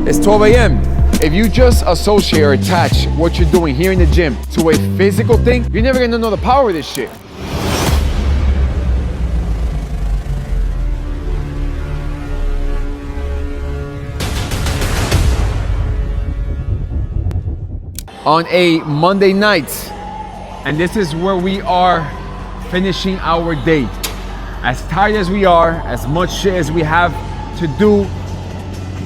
It's 12 a.m. If you just associate or attach what you're doing here in the gym to a physical thing, you're never gonna know the power of this shit. On a Monday night, and this is where we are finishing our day. As tired as we are, as much shit as we have to do,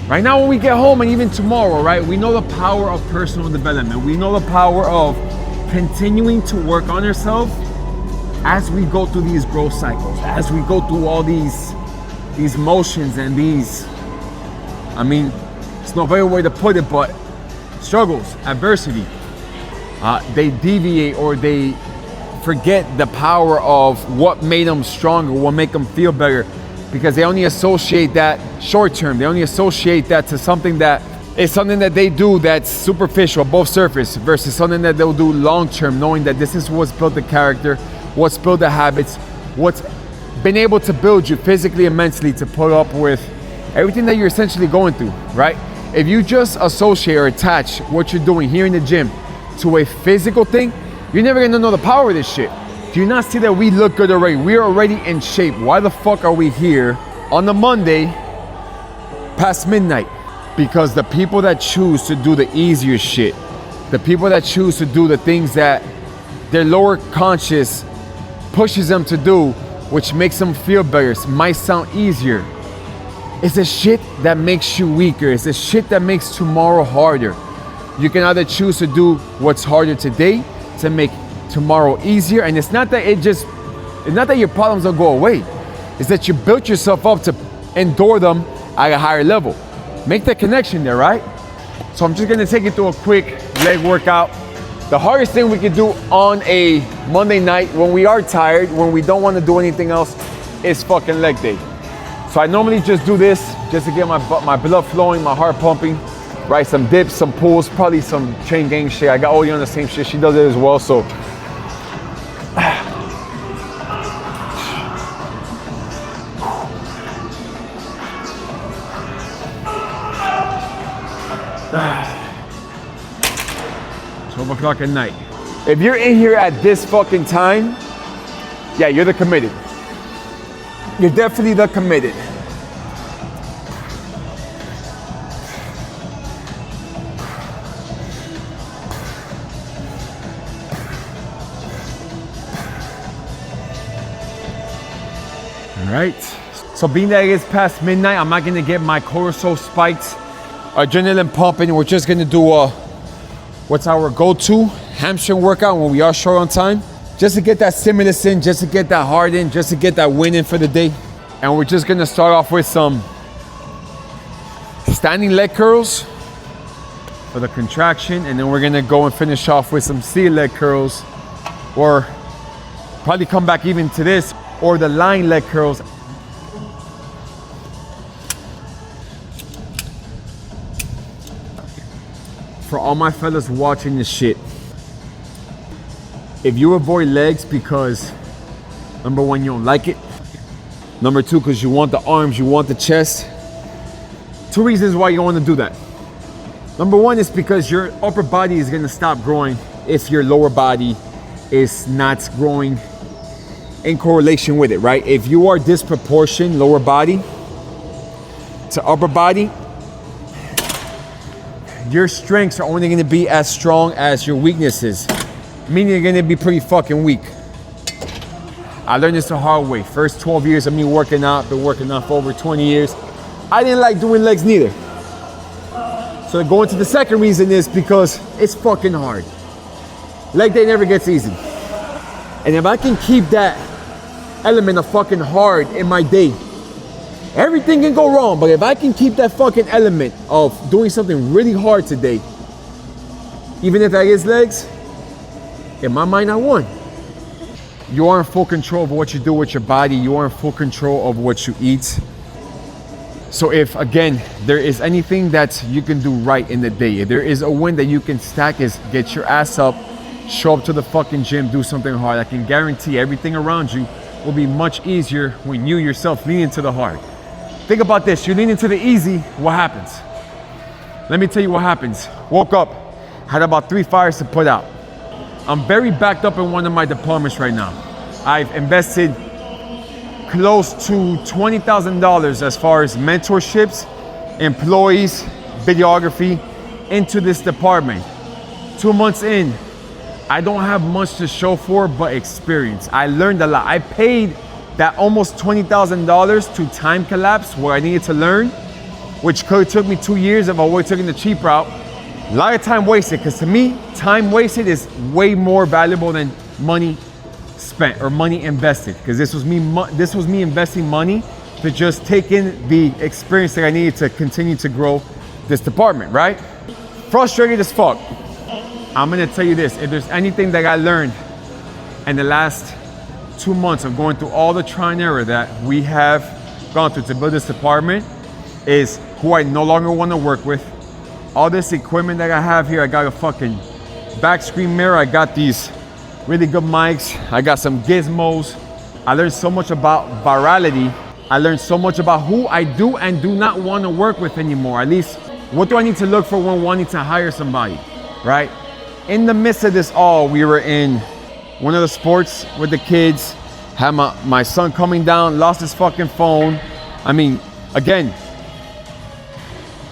right now when we get home and even tomorrow, right? We know the power of personal development. We know the power of continuing to work on ourselves as we go through these growth cycles, as we go through all these motions and these, I mean, it's no better way to put it, but struggles, adversity. They deviate or they forget the power of what made them stronger, what made them feel better, because they only associate that short term. They only associate that to something that is something that they do that's superficial, above surface, versus something that they'll do long term, knowing that this is what's built the character, what's built the habits, what's been able to build you physically and mentally to put up with everything that you're essentially going through, right? If you just associate or attach what you're doing here in the gym to a physical thing, you're never gonna know the power of this shit. Do you not see that we look good already? We're already in shape. Why the fuck are we here on the Monday past midnight? Because the people that choose to do the easier shit, the people that choose to do the things that their lower conscious pushes them to do, which makes them feel better, might sound easier. It's the shit that makes you weaker. It's the shit that makes tomorrow harder. You can either choose to do what's harder today to make tomorrow easier, and it's not that your problems will go away. It's that you built yourself up to endure them at a higher level. Make that connection there, right? So I'm just gonna take you through a quick leg workout. The hardest thing we can do on a Monday night when we are tired, when we don't want to do anything else, is fucking leg day. So I normally just do this just to get my blood flowing, my heart pumping, right? Some dips, some pulls, probably some chain gang shit. I got Odie on the same shit. She does it as well, so. It's 12 o'clock at night. If you're in here at this fucking time, yeah, you're the committed. You're definitely the committed. All right. So being that it is past midnight, I'm not gonna get my cortisol spiked, adrenaline pumping. We're just gonna do what's our go-to hamstring workout when we are short on time, just to get that stimulus in, just to get that heart in, just to get that win in for the day. And we're just gonna start off with some standing leg curls for the contraction, and then we're gonna go and finish off with some seated leg curls, or probably come back even to this, or the lying leg curls. For all my fellas watching this shit, if you avoid legs because number one, you don't like it, number two, because you want the arms, you want the chest. Two reasons why you don't want to do that. Number one is because your upper body is going to stop growing if your lower body is not growing in correlation with it, right? If you are disproportionate lower body to upper body, your strengths are only going to be as strong as your weaknesses, meaning you're going to be pretty fucking weak. I learned this the hard way. First 12 years of me working out, been working out for over 20 years. I didn't like doing legs neither. So going to the second reason is because it's fucking hard. Leg day never gets easy. And if I can keep that element of fucking hard in my day, everything can go wrong, but if I can keep that fucking element of doing something really hard today, even if that is legs, in my mind, I won. You are in full control of what you do with your body. You are in full control of what you eat. So if, again, there is anything that you can do right in the day, if there is a win that you can stack, is get your ass up, show up to the fucking gym, do something hard. I can guarantee everything around you will be much easier when you yourself lean into the hard. Think about this, you lean into the easy, what happens? Let me tell you what happens. Woke up, had about 3 fires to put out. I'm very backed up in one of my departments right now. I've invested close to $20,000 as far as mentorships, employees, videography into this department. 2 months in, I don't have much to show for but experience. I learned a lot. I paid that almost $20,000 to time collapse where I needed to learn, which could have took me 2 years if I would have taken the cheap route. A lot of time wasted, because to me, time wasted is way more valuable than money spent or money invested, because this was me investing money to just take in the experience that I needed to continue to grow this department, right? Frustrated as fuck. I'm gonna tell you this, if there's anything that I learned in the last 2 months of going through all the trial and error that we have gone through to build this department, is who I no longer want to work with. All this equipment that I have here, I got a fucking back screen mirror, I got these really good mics, I got some gizmos. I learned so much about virality. I learned so much about who I do and do not want to work with anymore. At least, what do I need to look for when wanting to hire somebody, right? In the midst of this all, we were in one of the sports with the kids, had my son coming down, lost his fucking phone. I mean, again,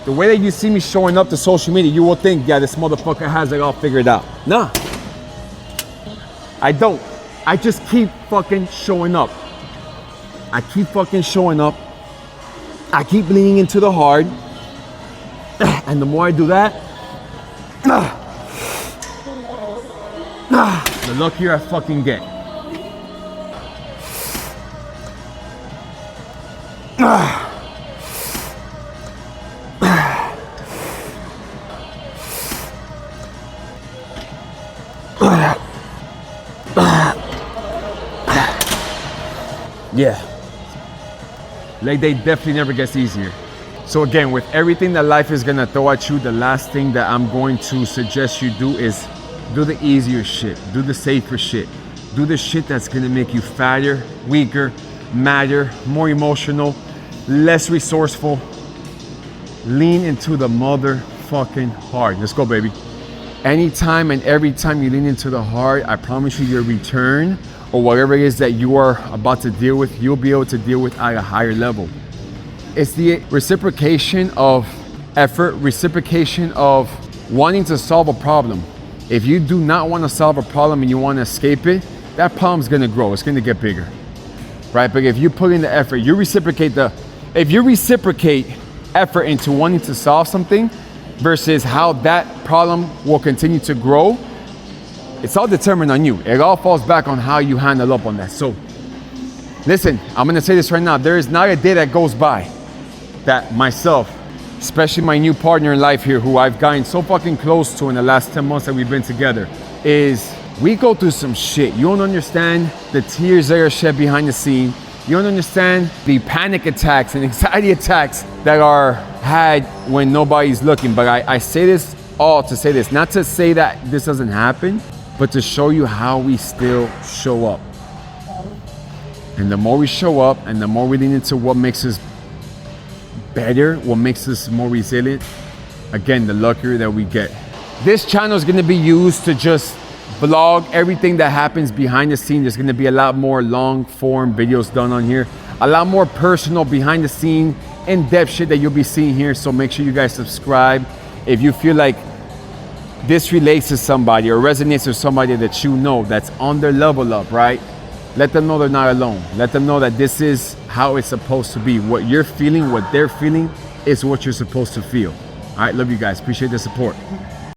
the way that you see me showing up to social media, you will think, yeah, this motherfucker has it all figured out. Nah, I don't. I just keep fucking showing up. I keep fucking showing up. I keep leaning into the hard. And the more I do that, the luckier I fucking get. Yeah, leg day definitely never gets easier. So again, with everything that life is gonna throw at you, the last thing that I'm going to suggest you do is do the easier shit, do the safer shit, do the shit that's gonna make you fatter, weaker, madder, more emotional, less resourceful. Lean into the motherfucking hard. Let's go, baby. Anytime and every time you lean into the hard, I promise you your return or whatever it is that you are about to deal with, you'll be able to deal with at a higher level. It's the reciprocation of effort, reciprocation of wanting to solve a problem. If you do not want to solve a problem and you want to escape it, that problem's gonna grow, it's gonna get bigger, right? But if you put in the effort, if you reciprocate effort into wanting to solve something versus how that problem will continue to grow, it's all determined on you. It all falls back on how you handle up on that. So listen, I'm gonna say this right now. There is not a day that goes by that myself, especially my new partner in life here, who I've gotten so fucking close to in the last 10 months that we've been together, is we go through some shit. You don't understand the tears that are shed behind the scene. You don't understand the panic attacks and anxiety attacks that are had when nobody's looking. But I say this all to say this, not to say that this doesn't happen, but to show you how we still show up. And the more we show up and the more we lean into what makes us better, what makes us more resilient, again, the luckier that we get. This channel is gonna be used to just vlog everything that happens behind the scene. There's gonna be a lot more long form videos done on here, a lot more personal behind the scene, in-depth shit that you'll be seeing here. So make sure you guys subscribe. If you feel like this relates to somebody or resonates with somebody that you know that's on their level up, right? Let them know they're not alone. Let them know that this is how it's supposed to be. What you're feeling, what they're feeling is what you're supposed to feel. All right, love you guys. Appreciate the support.